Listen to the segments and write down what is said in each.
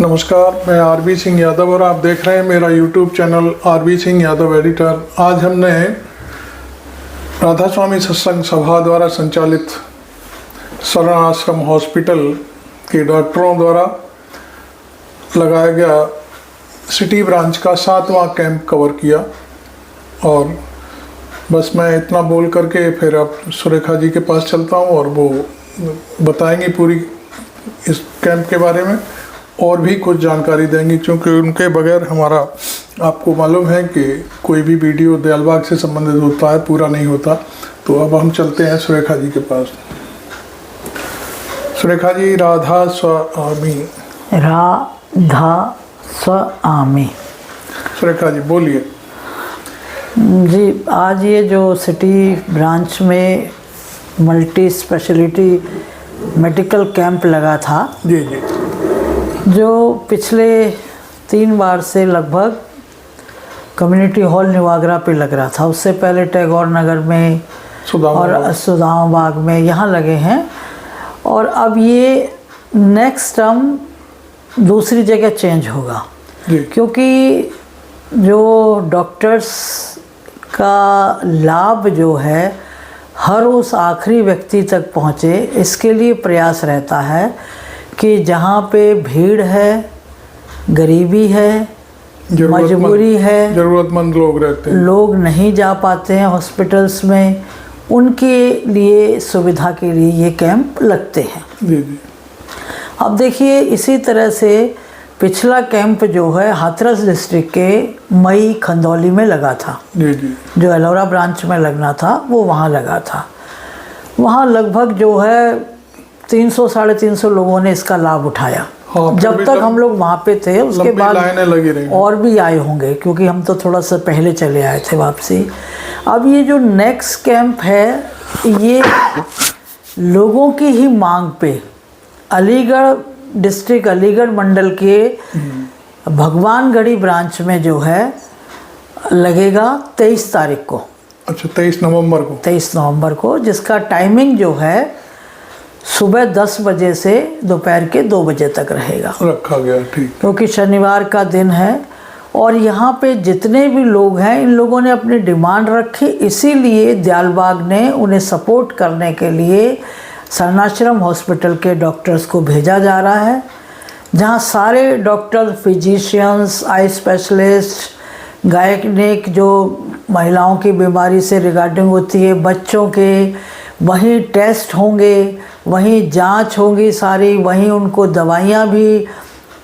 नमस्कार, मैं आरबी सिंह यादव और आप देख रहे हैं मेरा YouTube channel RB Singh Yadav editor. आज हमने राधा स्वामी सत्संग सभा द्वारा संचालित शरण आश्रम हॉस्पिटल के डॉक्टरों द्वारा लगाया गया सिटी ब्रांच का 7वां कैंप कवर किया। और बस मैं इतना बोल करके फिर अब सुरेखा जी के पास चलता हूँ और वो बताएंगी पूरी इस कैंप के बारे में और भी कुछ जानकारी देंगी, क्योंकि उनके बगैर हमारा आपको मालूम है कि कोई भी वीडियो दयालबाग से संबंधित होता है पूरा नहीं होता। तो अब हम चलते हैं सुरेखा जी के पास। सुरेखा जी, राधा स्वामी। राधा स्वामी। सुरेखा जी बोलिए। जी, आज ये जो सिटी ब्रांच में मल्टी स्पेशलिटी मेडिकल कैंप लगा था, जी जी, जो पिछले 3 बार से लगभग कम्युनिटी हॉल निवागरा पे लग रहा था। उससे पहले टैगोर नगर में और सुदामा बाग में यहाँ लगे हैं, और अब ये नेक्स्ट टर्म दूसरी जगह चेंज होगा, क्योंकि जो डॉक्टर्स का लाभ जो है हर उस आखिरी व्यक्ति तक पहुँचे, इसके लिए प्रयास रहता है कि जहाँ पे भीड़ है, गरीबी है, मजबूरी है, ज़रूरतमंद लोग रहते हैं, लोग नहीं जा पाते हैं हॉस्पिटल्स में, उनके लिए सुविधा के लिए ये कैंप लगते हैं। जी जी। अब देखिए, इसी तरह से पिछला कैंप जो है हाथरस डिस्ट्रिक्ट के मई खंदौली में लगा था। जी जी। जो एलोरा ब्रांच में लगना था वो वहाँ लगा था। वहाँ लगभग जो है 300-350 लोगों ने इसका लाभ उठाया। हाँ, जब तक हम लोग वहाँ पे थे, उसके बाद लाइनें लगी रही और भी आए होंगे, क्योंकि हम तो थोड़ा सा पहले चले आए थे वापसी। अब ये जो नेक्स्ट कैंप है, ये लोगों की ही मांग पे अलीगढ़ डिस्ट्रिक्ट, अलीगढ़ मंडल के भगवानगढ़ी ब्रांच में जो है लगेगा 23 तारीख को। अच्छा, 23 नवंबर को। 23 नवंबर को, जिसका टाइमिंग जो है सुबह 10 बजे से दोपहर के 2 बजे तक रहेगा, रखा गया। ठीक, क्योंकि शनिवार का दिन है। और यहाँ पे जितने भी लोग हैं, इन लोगों ने अपनी डिमांड रखी, इसीलिए दयालबाग ने उन्हें सपोर्ट करने के लिए शरणाश्रम हॉस्पिटल के डॉक्टर्स को भेजा जा रहा है, जहाँ सारे doctor, physicians, eye specialist, gynaec जो महिलाओं की बीमारी से रिगार्डिंग होती है, बच्चों के, वहीं टेस्ट होंगे, वहीं जांच होगी सारी, वहीं उनको दवाइयाँ भी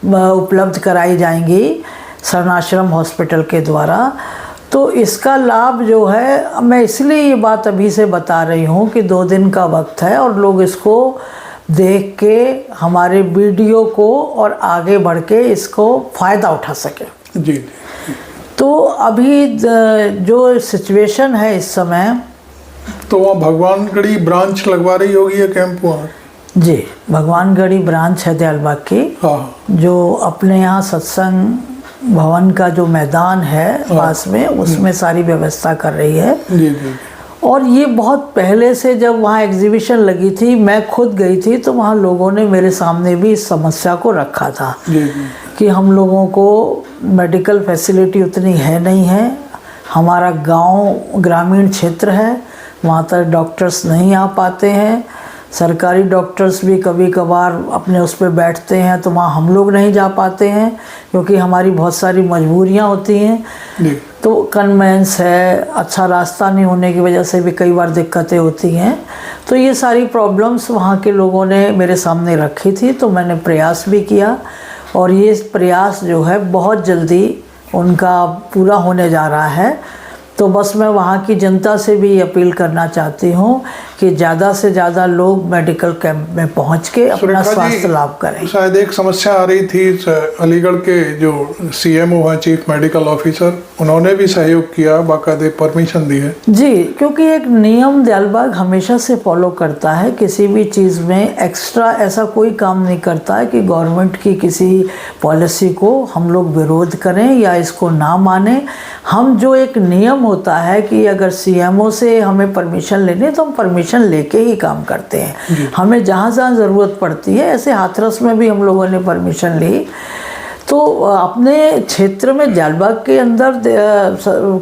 उपलब्ध कराई जाएंगी शरणाश्रम हॉस्पिटल के द्वारा। तो इसका लाभ जो है, मैं इसलिए ये बात अभी से बता रही हूँ कि 2 दिन का वक्त है और लोग इसको देख के हमारे वीडियो को और आगे बढ़ के इसको फ़ायदा उठा सकें। जी। तो अभी जो सिचुएशन है इस समय, तो वहाँ भगवानगढ़ी ब्रांच लगवा रही होगी ये कैंप वहाँ? जी, भगवानगढ़ी ब्रांच है दयालबाग की। हाँ। जो अपने यहाँ सत्संग भवन का जो मैदान है पास में, उसमें सारी व्यवस्था कर रही है। जी जी। और ये बहुत पहले से, जब वहाँ एग्जीबिशन लगी थी, मैं खुद गई थी, तो वहाँ लोगों ने मेरे सामने भी इस समस्या को रखा था। जी जी। कि हम लोगों को मेडिकल फैसिलिटी उतनी है नहीं है, हमारा गांव ग्रामीण क्षेत्र है, वहाँ तक डॉक्टर्स नहीं आ पाते हैं, सरकारी डॉक्टर्स भी कभी कभार अपने उस पर बैठते हैं, तो वहाँ हम लोग नहीं जा पाते हैं, क्योंकि हमारी बहुत सारी मजबूरियाँ होती हैं। तो कन्वेंस है, अच्छा रास्ता नहीं होने की वजह से भी कई बार दिक्कतें होती हैं। तो ये सारी प्रॉब्लम्स वहाँ के लोगों ने मेरे सामने रखी थी, तो मैंने प्रयास भी किया, और ये प्रयास जो है बहुत जल्दी उनका पूरा होने जा रहा है। तो बस मैं वहाँ की जनता से भी अपील करना चाहती हूँ कि ज़्यादा से ज़्यादा लोग मेडिकल कैंप में पहुँच के अपना स्वास्थ्य लाभ करें। शायद एक समस्या आ रही थी, अलीगढ़ के जो CMO हैं, चीफ मेडिकल ऑफिसर, उन्होंने भी सहयोग किया, बाकायदे परमिशन दी है। जी, क्योंकि एक नियम दयालबाग हमेशा से फॉलो करता है, किसी भी चीज़ में एक्स्ट्रा ऐसा कोई काम नहीं करता है कि गवर्नमेंट की किसी पॉलिसी को हम लोग विरोध करें या इसको ना माने। हम जो एक नियम होता है कि अगर CMO से हमें परमिशन लेनी है तो हम परमिशन लेके ही काम करते हैं। हमें जहाँ जहाँ ज़रूरत पड़ती है, ऐसे हाथरस में भी हम लोगों ने परमिशन ली तो अपने क्षेत्र में दियालबाग के अंदर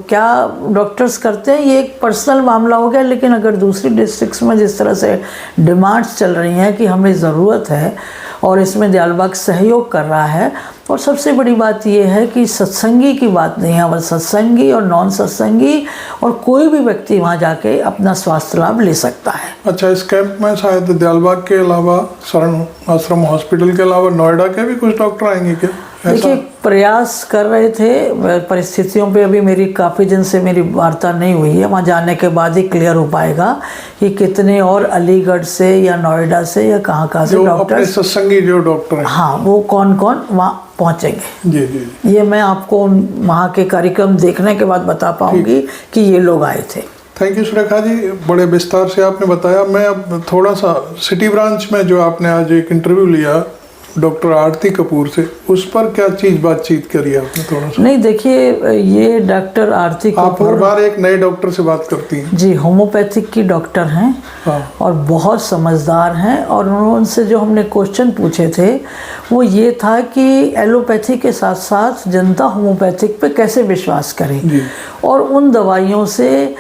क्या डॉक्टर्स करते हैं ये एक पर्सनल मामला हो गया, लेकिन अगर दूसरी डिस्ट्रिक्ट्स में जिस तरह से डिमांड्स चल रही हैं कि हमें ज़रूरत है और इसमें दियालबाग सहयोग कर रहा है, और सबसे बड़ी बात यह है कि सत्संगी की बात नहीं है, और सत्संगी और नॉन सत्संगी और कोई भी व्यक्ति वहाँ जाके अपना स्वास्थ्य लाभ ले सकता है। अच्छा, इस कैंप में शायद दियालबाग के अलावा शरण आश्रम हॉस्पिटल के अलावा नोएडा के भी कुछ डॉक्टर आएंगे क्या? देखिए, प्रयास कर रहे थे, परिस्थितियों पे अभी मेरी काफ़ी दिन से मेरी वार्ता नहीं हुई है, वहाँ जाने के बाद ही क्लियर हो पाएगा कि कितने और अलीगढ़ से या नोएडा से या कहाँ से डॉक्टर, सत्संगी जो डॉक्टर हैं, हाँ, वो कौन कौन वहाँ पहुँचेंगे। जी जी, ये मैं आपको वहाँ के कार्यक्रम देखने के बाद बता पाऊँगी कि ये लोग आए थे। थैंक यू सुरेखा जी, बड़े विस्तार से आपने बताया। मैं अब थोड़ा सा सिटी ब्रांच में जो आपने आज एक इंटरव्यू लिया डॉक्टर आरती कपूर से, उस पर क्या चीज़ बातचीत करी आपने थोड़ा सा? नहीं, देखिए, ये डॉक्टर आरती आप हर कपूर बार एक नए डॉक्टर से बात करती हैं। जी, होम्योपैथिक की डॉक्टर हैं। हाँ। और बहुत समझदार हैं, और उनसे जो हमने क्वेश्चन पूछे थे वो ये था कि एलोपैथी के साथ साथ जनता होम्योपैथिक पे कैसे विश्वास करे और उन दवाइयों से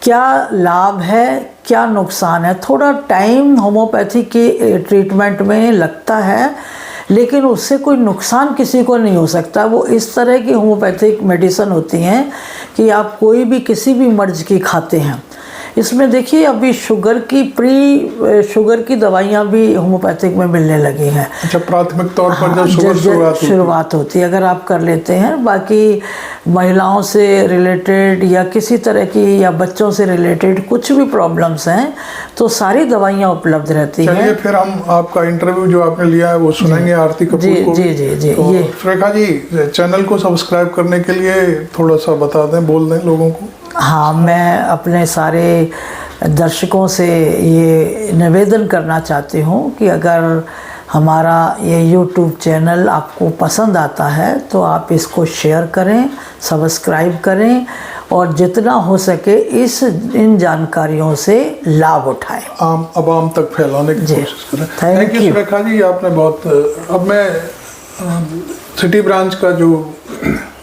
क्या लाभ है, क्या नुकसान है। थोड़ा टाइम होम्योपैथी के ट्रीटमेंट में लगता है, लेकिन उससे कोई नुकसान किसी को नहीं हो सकता। वो इस तरह की होम्योपैथिक मेडिसिन होती हैं कि आप कोई भी किसी भी मर्ज की खाते हैं। इसमें देखिए, अभी शुगर की दवाइयाँ भी होम्योपैथिक में मिलने लगी हैं। अच्छा, प्राथमिक तौर पर जब शुरुआत होती है, अगर आप कर लेते हैं। बाकी महिलाओं से रिलेटेड या किसी तरह की या बच्चों से रिलेटेड कुछ भी प्रॉब्लम्स हैं तो सारी दवाइयाँ उपलब्ध रहती हैं। चलिए, फिर हम आपका इंटरव्यू जो आपने लिया है वो सुनेंगे आरती कपूर को। जी जी जी। तो ये सुरेखा जी, चैनल को सब्सक्राइब करने के लिए थोड़ा सा बता दें, बोल दें लोगों को। हाँ, मैं अपने सारे दर्शकों से ये निवेदन करना चाहती हूँ कि अगर हमारा ये YouTube चैनल आपको पसंद आता है तो आप इसको शेयर करें, सब्सक्राइब करें और जितना हो सके इन जानकारियों से लाभ उठाएं, आवाम तक फैलाने की कोशिश करें। थैंक यू सुरेखा जी, आपने बहुत। अब मैं सिटी ब्रांच का जो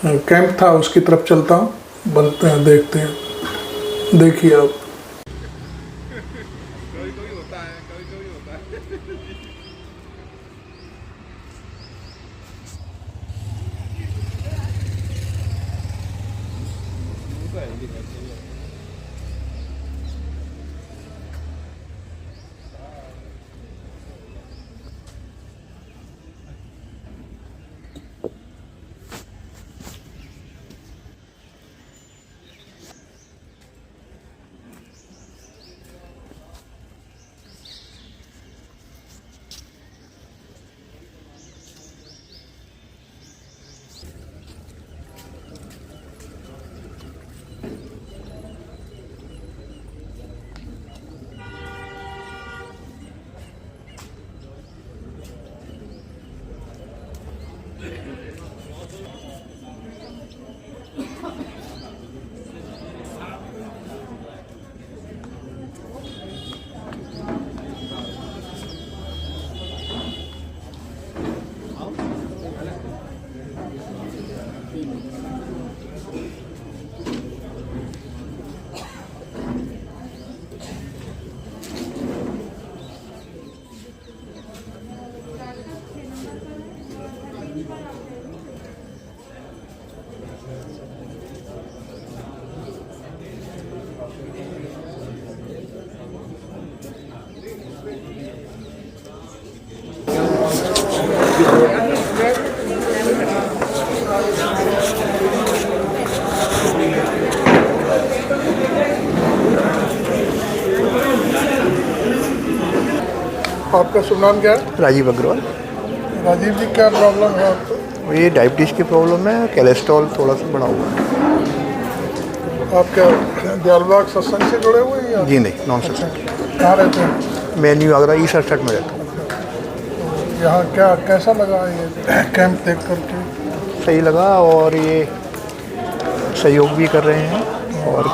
कैंप था उसकी तरफ चलता हूँ, बनते हैं, देखते हैं। देखिए आप। आपका शुभ नाम क्या है? राजीव अग्रवाल। राजीव जी, क्या प्रॉब्लम है आपको? ये डायबिटीज़ की प्रॉब्लम है, कोलेस्ट्रॉल थोड़ा सा बढ़ा हुआ है। आप क्या दियालबाग सत्संग से जुड़े हुए हैं या? जी नहीं, नॉन सत्संग। कहाँ रहते हैं? मैं न्यू आगरा ईस्ट 68 में रहता हूँ। यहाँ क्या कैसा लगा ये कैंप देख करके? सही लगा, और ये सहयोग भी कर रहे हैं और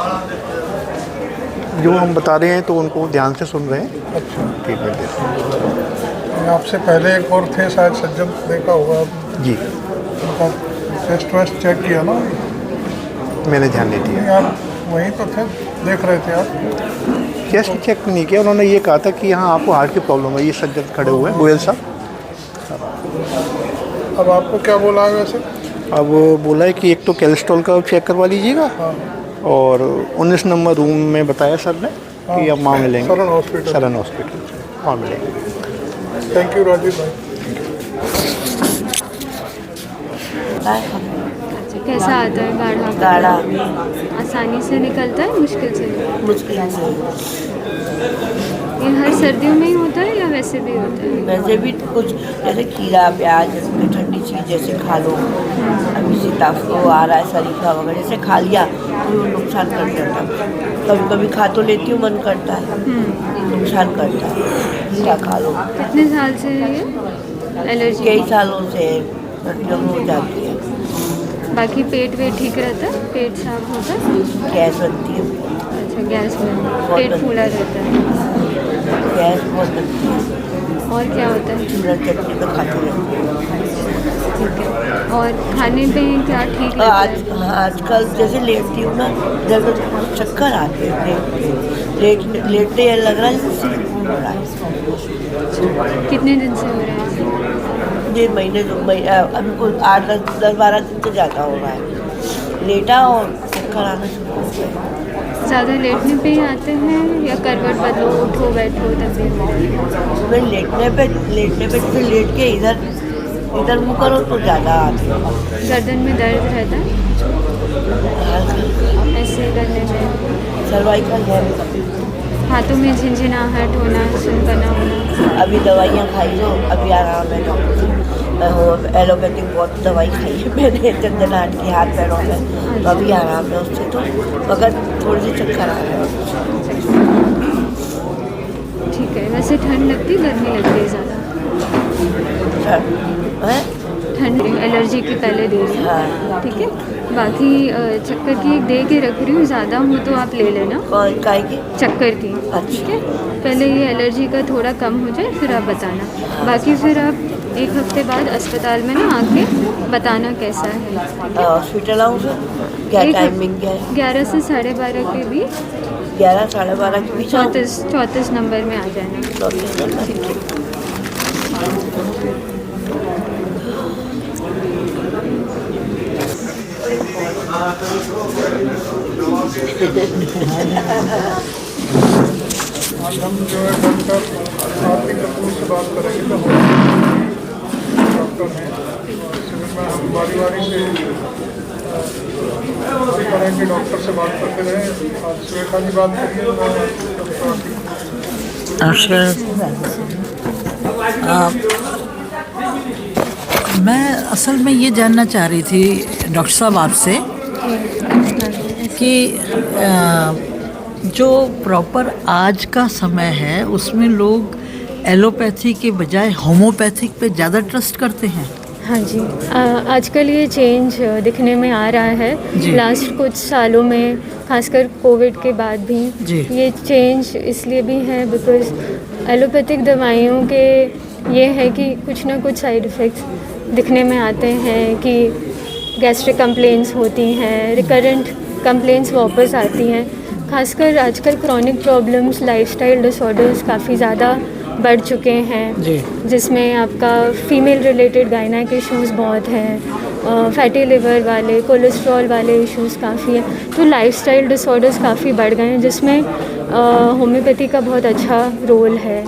जो हम बता रहे हैं तो उनको ध्यान से सुन रहे हैं। अच्छा, ट्रीटमेंट देते हैं। आपसे पहले एक और थे शायद, सज्जन, देखा होगा। जी, उनका टेस्ट वेस्ट चेक किया ना? मैंने ध्यान नहीं दिया। नहीं, आप वहीं तो थे, देख रहे थे आप? चेस्ट चेक नहीं किया, उन्होंने ये कहा था कि हाँ आपको हार्ट की प्रॉब्लम है। ये सज्जद खड़े हुए हैं, गोयल साहब। अब आपको क्या बोला है वैसे? अब बोला है कि एक तो कोलेस्ट्रॉल का चेक करवा लीजिएगा, हाँ, और 19 नंबर रूम में बताया सर ने कि अब वहाँ मिलेंगे। सरन हॉस्पिटल। सरन हॉस्पिटल वहाँ मिलेंगे। थैंक यू राजीव भाई। कैसा आता है गाढ़ा? गाढ़ा आसानी से निकलता है, मुश्किल से? मुश्किल से। ये हर सर्दियों में ही होता है या वैसे भी होता है? वैसे भी कुछ जैसे खीरा प्याज जैसे ठंडी चीज़ जैसे खा लो, अभी सीताफल आ रहा है, शरीफा वगैरह जैसे खा लिया तो वो नुकसान कर देता है। कभी कभी खा तो लेती हूँ, मन करता है, नुकसान करता है। खीरा खा लो। कितने साल से है ये एलर्जी? कई सालों से सर्दियों में हो जाती है। बाकी पेट वेट ठीक रहता है? पेट साफ होता है? गैस बनती है, अच्छा, गैस में पेट फूला रहता है? गैस बहुत बनती है। और क्या होता है? चूड़ा चटनी तो खाते रहती है। ठीक है। और खाने पे क्या ठीक लगता है? आजकल जैसे लेटती हूँ ना, जब चक्कर आते हैं, लेटते हैं लग रहा है जैसे सिर घूम रहा है। कितने दिन से हो रहा है? 1.5 महीने अभी कुछ 8-10-12 दिन तो ज़्यादा हो रहा है। लेटा और चक्कर आना शुरू हो गया। ज़्यादा लेटने पे ही आते हैं या करवट बदलो, उठो बैठो तब भी? मैं लेटने पे जैसे लेट के इधर मुँह करो तो ज़्यादा आते हैं। गर्दन में दर्द रहता है ऐसे करने में? सर्वाइकल है। हाथों में झिनझिनाहट होना, सुनपना होना? अभी दवाइयाँ खाई लो, अभी आराम है डॉक्टर से। एलोपैथिक बहुत दवाई खाई है मैंने, झंझनाहट की हाथ पैरों में, तो अभी आराम है उससे। तो मगर थोड़ी सी चक्कर आ रहा है। ठीक है। वैसे ठंड लगती, गर्मी लगती है ज़्यादा? ठंड एलर्जी की पहले दे रही हाँ। ठीक है। बाकी चक्कर की एक दे के रख रही हूँ, ज़्यादा हो तो आप ले लेना कौन काय की? चक्कर की। अच्छा। ठीक है, पहले ये एलर्जी का थोड़ा कम हो जाए फिर आप बताना। बाकी फिर आप 1 हफ्ते बाद अस्पताल में ना आके बताना कैसा है। हॉस्पिटल आऊँ सर? क्या एक टाइमिंग क्या है? 11 से 12:30 के बीच, 11-12:30 के बीच आऊँ? 34 नंबर में आ जाना। 34 नंबर। ठीक है। आज हम जो है डॉक्टर आरती कपूर से बात करेंगे, तो डॉक्टर हैं, इसमें हम बारी बारी से करेंगे, डॉक्टर से बात करते रहे। आज सुरेखा की बात करिए डॉक्टर आरती। मैं असल में ये जानना चाह रही थी डॉक्टर साहब आपसे कि जो प्रॉपर आज का समय है उसमें लोग एलोपैथी के बजाय होम्योपैथिक पे ज़्यादा ट्रस्ट करते हैं। हाँ जी, आजकल ये चेंज दिखने में आ रहा है। लास्ट कुछ सालों में, खासकर कोविड के बाद भी ये चेंज इसलिए भी है बिकॉज एलोपैथिक दवाइयों के ये है कि कुछ ना कुछ साइड इफ़ेक्ट्स दिखने में आते हैं कि गैस्ट्रिक कंप्लेंट्स होती हैं, रिकरेंट कंप्लेंट्स वापस आती हैं। खासकर आजकल क्रॉनिक प्रॉब्लम्स, लाइफस्टाइल डिसऑर्डर्स काफ़ी ज़्यादा बढ़ चुके हैं, जिसमें आपका फीमेल रिलेटेड गायनेक इश्यूज़ बहुत हैं, फैटी लिवर वाले, कोलेस्ट्रॉल वाले इश्यूज़ काफ़ी हैं। तो लाइफस्टाइल डिसऑर्डर्स काफ़ी बढ़ गए हैं, जिसमें होम्योपैथी का बहुत अच्छा रोल है।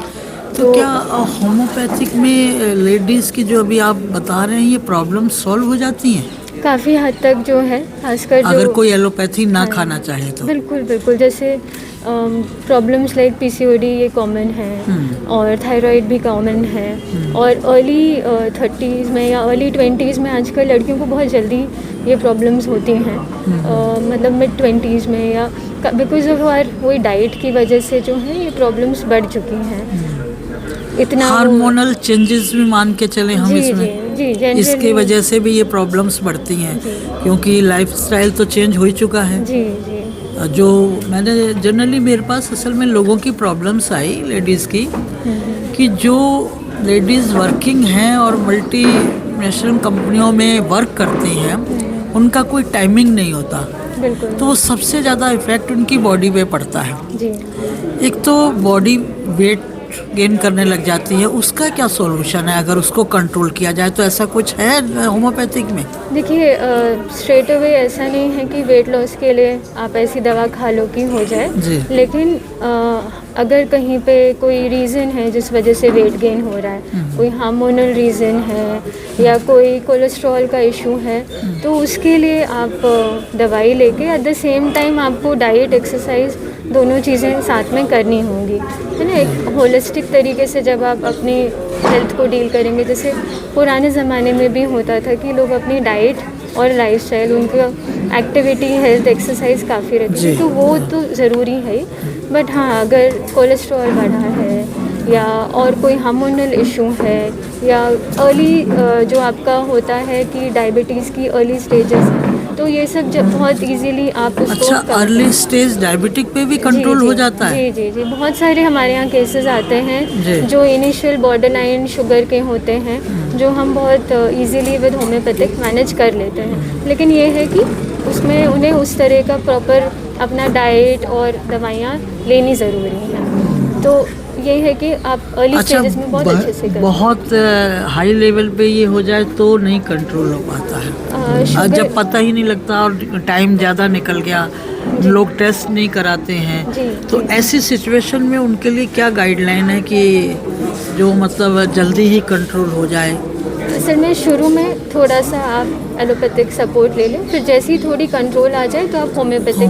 तो क्या होम्योपैथिक में लेडीज़ की जो अभी आप बता रहे हैं ये प्रॉब्लम सॉल्व हो जाती हैं? काफ़ी हद तक जो है, खासकर अगर कोई एलोपैथी ना खाना चाहे तो? बिल्कुल बिल्कुल। जैसे प्रॉब्लम्स लाइक पीसीओडी ये कॉमन है, और थायराइड भी कॉमन है, और अर्ली 30s में या अर्ली 20s में आजकल लड़कियों को बहुत जल्दी ये प्रॉब्लम्स होती हैं, मतलब मिड 20s में, या बिकॉज ऑफ आवर वही डाइट की वजह से जो है ये प्रॉब्लम्स बढ़ चुकी हैं। इतना हार्मोनल चेंजेस भी मान के चले हम इसमें, जी, इसके वजह से भी ये प्रॉब्लम्स बढ़ती हैं, क्योंकि लाइफस्टाइल तो चेंज हो ही चुका है। जी। जो मैंने जनरली मेरे पास असल में लोगों की प्रॉब्लम्स आई लेडीज़ की, कि जो लेडीज़ वर्किंग हैं और मल्टी मल्टीनेशनल कंपनियों में वर्क करते हैं उनका कोई टाइमिंग नहीं होता, बिल्कुल तो वो सबसे ज़्यादा इफ़ेक्ट उनकी बॉडी पे पड़ता है। जी। एक तो बॉडी वेट गेन करने लग जाती है, उसका क्या सॉल्यूशन है अगर उसको कंट्रोल किया जाए? तो ऐसा कुछ है होम्योपैथिक में? देखिए स्ट्रेट अवे ऐसा नहीं है कि वेट लॉस के लिए आप ऐसी दवा खा लो कि हो जाए, जी। लेकिन अगर कहीं पे कोई रीज़न है जिस वजह से वेट गेन हो रहा है, कोई हार्मोनल रीज़न है या कोई कोलेस्ट्रॉल का इशू है, तो उसके लिए आप दवाई लेके एट द सेम टाइम आपको डाइट एक्सरसाइज दोनों चीज़ें साथ में करनी होंगी, है ना। एक होलिस्टिक तरीके से जब आप अपनी हेल्थ को डील करेंगे, जैसे पुराने ज़माने में भी होता था कि लोग अपनी डाइट और लाइफस्टाइल, उनका एक्टिविटी, हेल्थ, एक्सरसाइज काफ़ी रहती थी, तो वो तो ज़रूरी है। बट हाँ, अगर कोलेस्ट्रॉल बढ़ा है या और कोई हार्मोनल इशू है या अर्ली जो आपका होता है कि डायबिटीज़ की अर्ली स्टेजेस हैं, तो ये सब जब बहुत इजीली आप उसको अच्छा, अर्ली स्टेज डायबिटिक पे भी कंट्रोल हो जाता है? जी जी जी, बहुत सारे हमारे यहाँ केसेस आते जी। हैं जो इनिशियल बॉर्डरलाइन शुगर के होते हैं, जो हम बहुत इजीली विद होम्योपैथिक मैनेज कर लेते हैं। लेकिन ये है कि उसमें उन्हें उस तरह का प्रॉपर अपना डाइट और दवाइयाँ लेनी ज़रूरी हैं। तो ये है कि आप अर्ली स्टेजेस में बहुत अच्छे से करें। बहुत हाई लेवल पे ये हो जाए तो नहीं कंट्रोल हो पाता है, शुगर जब पता ही नहीं लगता और टाइम ज़्यादा निकल गया, लोग टेस्ट नहीं कराते हैं, जी, तो ऐसी सिचुएशन में उनके लिए क्या गाइडलाइन है कि जो मतलब जल्दी ही कंट्रोल हो जाए? असल में शुरू में थोड़ा सा आप एलोपैथिक सपोर्ट ले लें, फिर जैसे ही थोड़ी कंट्रोल आ जाए तो आप होम्योपैथिक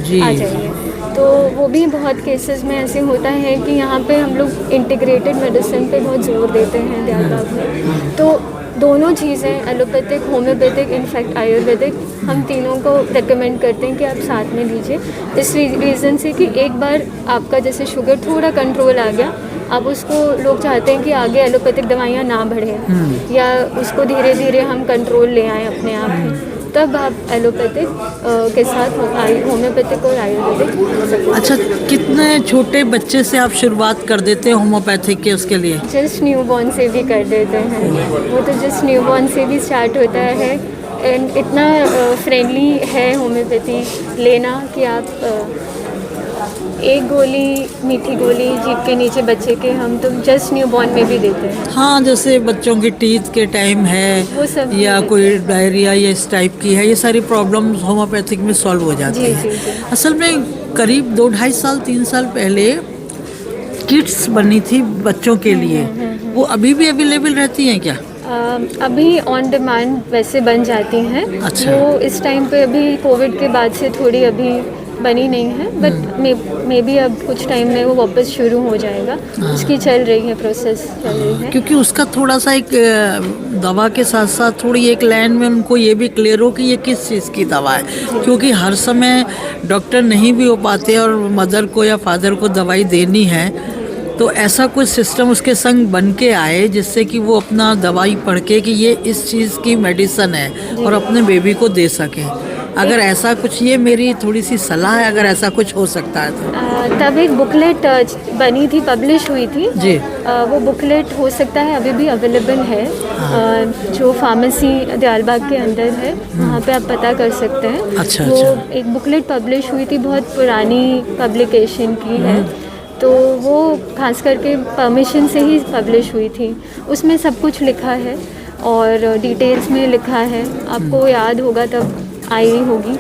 जी। पे आ जाइए। तो वो भी बहुत केसेस में ऐसे होता है कि यहाँ पे हम लोग इंटीग्रेटेड मेडिसिन पे बहुत जोर देते हैं दियालबाग में। तो दोनों चीज़ें एलोपैथिक, होम्योपैथिक, इनफैक्ट आयुर्वेदिक, हम तीनों को रेकमेंड करते हैं कि आप साथ में लीजिए। इस रीज़न से कि एक बार आपका जैसे शुगर थोड़ा कंट्रोल आ गया, अब उसको लोग चाहते हैं कि आगे एलोपैथिक दवाइयाँ ना बढ़े या उसको धीरे धीरे हम कंट्रोल ले आएँ अपने आप ही, तब आप एलोपैथिक के साथ होम्योपैथिक और आयुर्वेदिक। अच्छा, कितने छोटे बच्चे से आप शुरुआत कर देते हैं होम्योपैथिक के उसके लिए? जस्ट न्यूबॉर्न से भी कर देते हैं, वो तो जस्ट न्यूबॉर्न से भी स्टार्ट होता है। एंड इतना फ्रेंडली है होम्योपैथी लेना कि आप एक गोली, मीठी गोली जीभ के नीचे बच्चे के हम तो जस्ट न्यूबॉर्न में भी देते हैं। हाँ, जैसे बच्चों की टीथ के टाइम है वो सब या भी कोई डायरिया या इस टाइप की है, ये सारी प्रॉब्लम्स होम्योपैथिक में सॉल्व हो जाती जी, हैं। जी, जी। असल में करीब 2-2.5 साल 3 साल पहले किट्स बनी थी बच्चों के लिए, वो अभी भी अवेलेबल रहती हैं क्या? अभी ऑन डिमांड वैसे बन जाती हैं। अच्छा। वो इस टाइम पे अभी कोविड के बाद से थोड़ी अभी बनी नहीं है, बट मे बी अब कुछ टाइम में वो वापस शुरू हो जाएगा। उसकी चल रही है, प्रोसेस चल रही है। क्योंकि उसका थोड़ा सा एक दवा के साथ साथ थोड़ी एक लाइन में उनको ये भी क्लियर हो कि ये किस चीज़ की दवा है, क्योंकि हर समय डॉक्टर नहीं भी हो पाते और मदर को या फादर को दवाई देनी है, तो ऐसा कुछ सिस्टम उसके संग बन के आए जिससे कि वो अपना दवाई पढ़ के कि ये इस चीज़ की मेडिसन है और अपने बेबी को दे सकें। अगर ऐसा कुछ, ये मेरी थोड़ी सी सलाह है, अगर ऐसा कुछ हो सकता है तो। तब एक बुकलेट बनी थी, पब्लिश हुई थी जी। वो बुकलेट हो सकता है अभी भी अवेलेबल है। जो फार्मेसी दियालबाग के अंदर है, वहाँ पे आप पता कर सकते हैं। अच्छा, वो अच्छा। एक बुकलेट पब्लिश हुई थी, बहुत पुरानी पब्लिकेशन की है, तो वो खास करके परमिशन से ही पब्लिश हुई थी। उसमें सब कुछ लिखा है और डिटेल्स में लिखा है, आपको याद होगा तब आई होगी।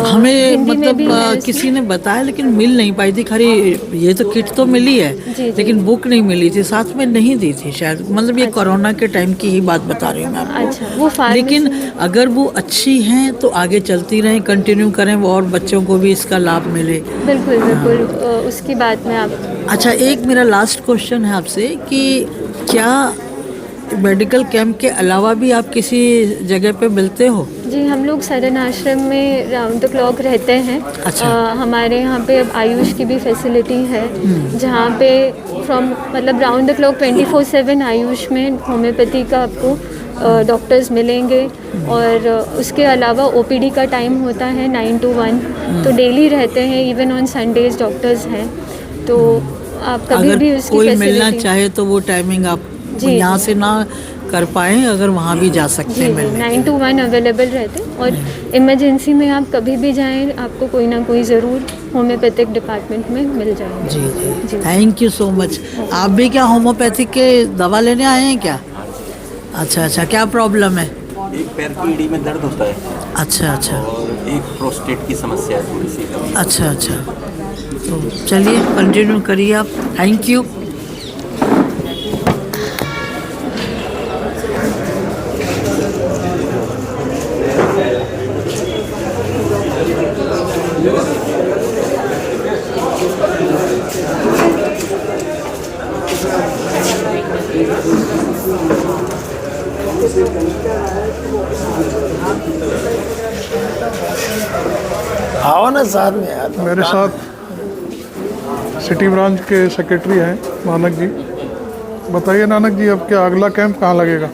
हमें हिंदी में भी है मतलब उसमें। किसी ने बताया लेकिन मिल नहीं पाई थी। खरी ये तो किट तो मिली है, जी। लेकिन बुक नहीं मिली थी, साथ में नहीं दी थी शायद। मतलब ये कोरोना के टाइम की ही बात बता रही हूँ मैं आपको। अच्छा, वो फार्मेसी लेकिन अगर वो अच्छी हैं तो आगे चलती रहें, कंटिन्यू करें वो, और बच्चों को भी इसका लाभ मिले। बिल्कुल बिल्कुल, उसकी बात में आप। अच्छा, एक मेरा लास्ट क्वेश्चन है आपसे कि क्या मेडिकल कैंप के अलावा भी आप किसी जगह पे मिलते हो? जी, हम लोग सरन आश्रम में राउंड द क्लॉक रहते हैं। अच्छा। हमारे यहाँ पे अब आयुष की भी फैसिलिटी है, जहाँ पे मतलब राउंड द क्लॉक 24/7 आयुष में होम्योपैथी का आपको डॉक्टर्स मिलेंगे। और उसके अलावा ओपीडी का टाइम होता है 9 to 1, तो डेली रहते हैं। इवन ऑन संडेज डॉक्टर्स हैं, तो आप कभी अगर भी उसकी कोई मिलना फैसिलिटी। चाहे तो वो टाइमिंग आप जी। यहाँ से ना कर पाएँ, अगर वहाँ भी जा सकते हैं मिलने। 9 to 1 अवेलेबल रहते हैं और इमरजेंसी में आप कभी भी जाएं, आपको कोई ना कोई ज़रूर होम्योपैथिक डिपार्टमेंट में मिल जाएगा। जी जी, थैंक यू सो मच। आप भी क्या होम्योपैथिक के दवा लेने आए हैं क्या? अच्छा अच्छा, क्या प्रॉब्लम है? एक पैर की एड़ी में दर्द होता है अच्छा अच्छा और एक प्रोस्टेट की समस्या है थोड़ी सी। अच्छा अच्छा, तो चलिए कंटिन्यू करिए आप। Thank you. आओ ना साथ में यार। मेरे साथ सिटी ब्रांच के सेक्रेटरी हैं नानक जी। बताइए नानक जी, अब क्या अगला कैंप कहाँ लगेगा?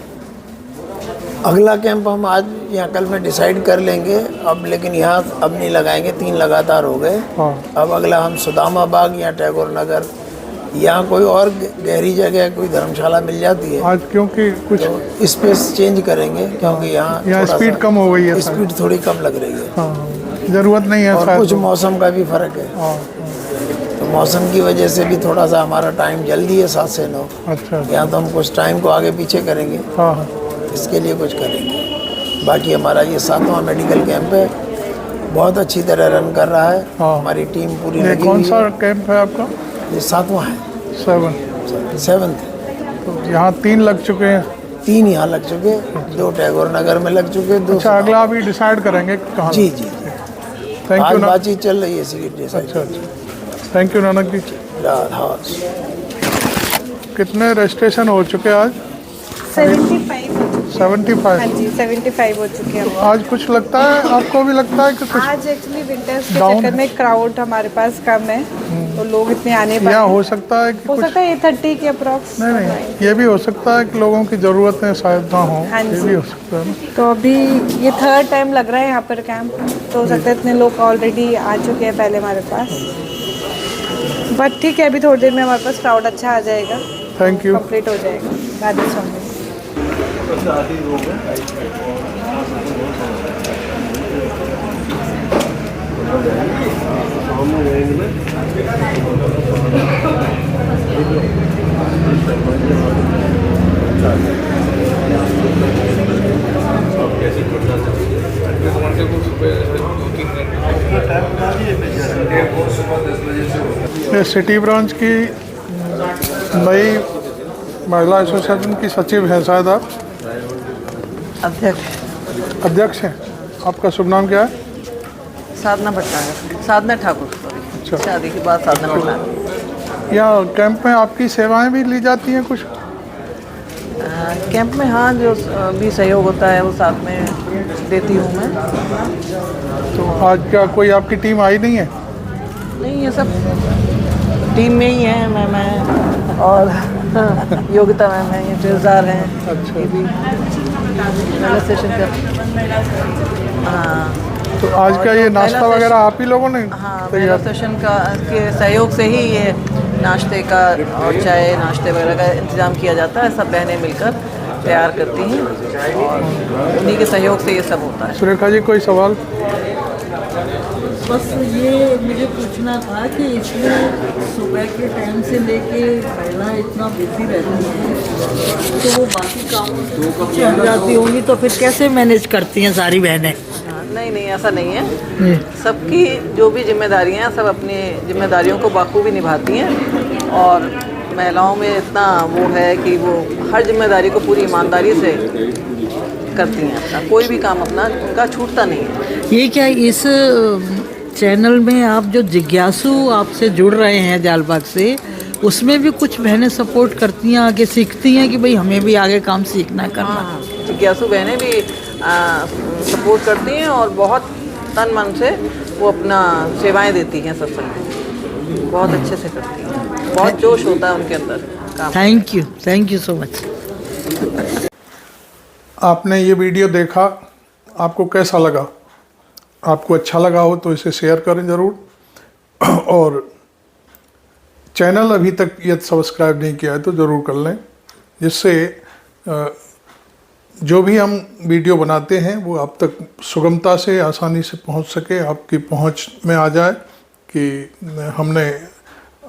अगला कैंप हम आज या कल में डिसाइड कर लेंगे अब, लेकिन यहाँ अब नहीं लगाएंगे, 3 लगातार हो गए। हाँ। अब अगला हम सुदामा बाग या टैगोर नगर या कोई और गहरी जगह कोई धर्मशाला मिल जाती है आज क्योंकि कुछ तो स्पेस चेंज करेंगे, क्योंकि यहाँ यहाँ थोड़ा स्पीड सा कम हो गई है। स्पीड थोड़ी कम लग रही है हाँ, ज़रूरत नहीं है और शायद कुछ तो। मौसम का भी फर्क है। हाँ तो मौसम की वजह से भी थोड़ा सा हमारा टाइम जल्दी है 7 से 9। अच्छा। यहाँ तो हम कुछ टाइम को आगे पीछे करेंगे, हाँ हाँ, इसके लिए कुछ करेंगे। बाकी हमारा ये 7वां मेडिकल कैंप है, बहुत अच्छी तरह रन कर रहा है। हाँ। हमारी टीम पूरी ये लगी कौन हुई सा है। कैंप है आपका? ये 7वां है, 7। 7th। तो यहाँ 3 लग चुके हैं। 3 यहाँ लग चुके, 2 टैगोर नगर में लग चुके, 2 अच्छा, अगला अभी डिसाइड करेंगे कहाँ। जी जी। थैंक आज यू नानक। बातचीत चल रही है इसी की। अच्छा अच्छा, थैंक यू नानक जी। हाँ, कितने रजिस्ट्रेशन हो चुके आज? 75। हाँ जी 75 हो चुके हैं। आज कुछ लगता है, आपको भी लगता है कि कुछ आज एक्चुअली विंटर्स के Down? चक्कर में क्राउड हमारे पास कम है, तो लोग इतने आने या पाए। हो सकता है कि हो कुछ सकता है ये 30 के अप्रॉक्स। नहीं, ये भी हो सकता है कि लोगों की ज़रूरतें शायद ना हो। हाँ ये जी। भी हो सकता है ना। तो अभी ये 3rd टाइम लग रहा है यहाँ पर कैंप, तो हो सकता है इतने लोग ऑलरेडी आ चुके हैं पहले हमारे पास। बट ठीक है, अभी थोड़ी देर में हमारे पास क्राउड अच्छा आ जाएगा, थैंक यू। कंप्लीट हो जाएगा राधे स्वामी। ये सिटी ब्रांच की नई महिला एसोसिएशन की सचिव हैं शायद आप? अध्यक्ष हैं। आपका शुभ नाम क्या है? साधना भट्टागर, साधना ठाकुर, सॉरी। अच्छा। शादी के बाद साधना भट्टागर। यहाँ कैंप में आपकी सेवाएं भी ली जाती हैं कुछ? कैंप में हाँ, जो भी सहयोग होता है वो साथ में देती हूँ मैं। तो आज क्या कोई आपकी टीम आई नहीं है? नहीं, ये सब टीम में ही है। मैं और योगिता मैम है, ये ट्रेजर हैं। अच्छा। ये भी पहला सेशन का। हाँ, तो आज का ये नाश्ता वगैरह आप ही लोगों ने हाँ, पहला तैयार? सेशन का के सहयोग से ही ये नाश्ते का और चाय नाश्ते वगैरह का इंतज़ाम किया जाता है। सब बहनें मिलकर तैयार करती हैं और उन्हीं के सहयोग से ये सब होता है। सुरेखा जी, कोई सवाल? बस ये मुझे पूछना था कि इसमें सुबह के टाइम से लेके महिला इतना बिजी रहती है, तो वो बाकी काम चल जाती होंगी, तो फिर कैसे मैनेज करती हैं सारी बहनें? नहीं नहीं, ऐसा नहीं है। सबकी जो भी जिम्मेदारियां हैं, सब अपनी जिम्मेदारियों को बखूबी निभाती हैं और महिलाओं में इतना वो है कि वो हर जिम्मेदारी को पूरी ईमानदारी से करती हैं। अपना कोई भी काम अपना उनका छूटता नहीं है। ये क्या इस चैनल में आप जो जिज्ञासु आपसे जुड़ रहे हैं जालबाग से, उसमें भी कुछ बहनें सपोर्ट करती हैं, आगे सीखती हैं कि भाई हमें भी आगे काम सीखना करना? हाँ, जिज्ञासु बहनें भी सपोर्ट करती हैं और बहुत तन मन से वो अपना सेवाएं देती हैं सत्संग में। बहुत अच्छे से करती हैं, बहुत जोश होता है उनके अंदर काम। Thank you so much. आपने ये वीडियो देखा, आपको कैसा लगा? आपको अच्छा लगा हो तो इसे शेयर करें ज़रूर, और चैनल अभी तक यदि सब्सक्राइब नहीं किया है तो ज़रूर कर लें, जिससे जो भी हम वीडियो बनाते हैं वो आप तक सुगमता से आसानी से पहुंच सके, आपकी पहुंच में आ जाए कि हमने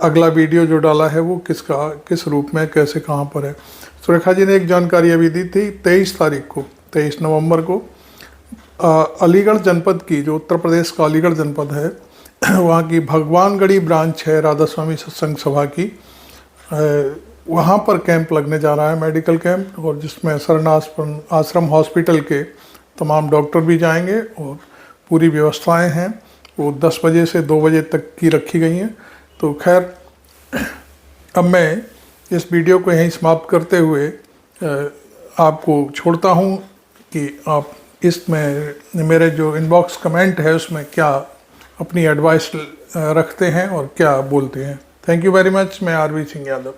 अगला वीडियो जो डाला है वो किस रूप में, कैसे, कहाँ पर है। सुरेखा जी ने एक जानकारी अभी दी थी 23 नवंबर को अलीगढ़ जनपद की, जो उत्तर प्रदेश का अलीगढ़ जनपद है, वहाँ की भगवानगढ़ी ब्रांच है राधा स्वामी सत्संग सभा की, वहाँ पर कैंप लगने जा रहा है, मेडिकल कैंप, और जिसमें शरण आश्रम हॉस्पिटल के तमाम डॉक्टर भी जाएंगे और पूरी व्यवस्थाएं हैं वो 10 बजे से 2 बजे तक की रखी गई हैं। तो खैर अब मैं इस वीडियो को यहीं समाप्त करते हुए आपको छोड़ता हूँ कि आप इसमें मेरे जो इनबॉक्स कमेंट है उसमें क्या अपनी एडवाइस रखते हैं और क्या बोलते हैं। Thank you very much. मैं आरवी सिंह यादव।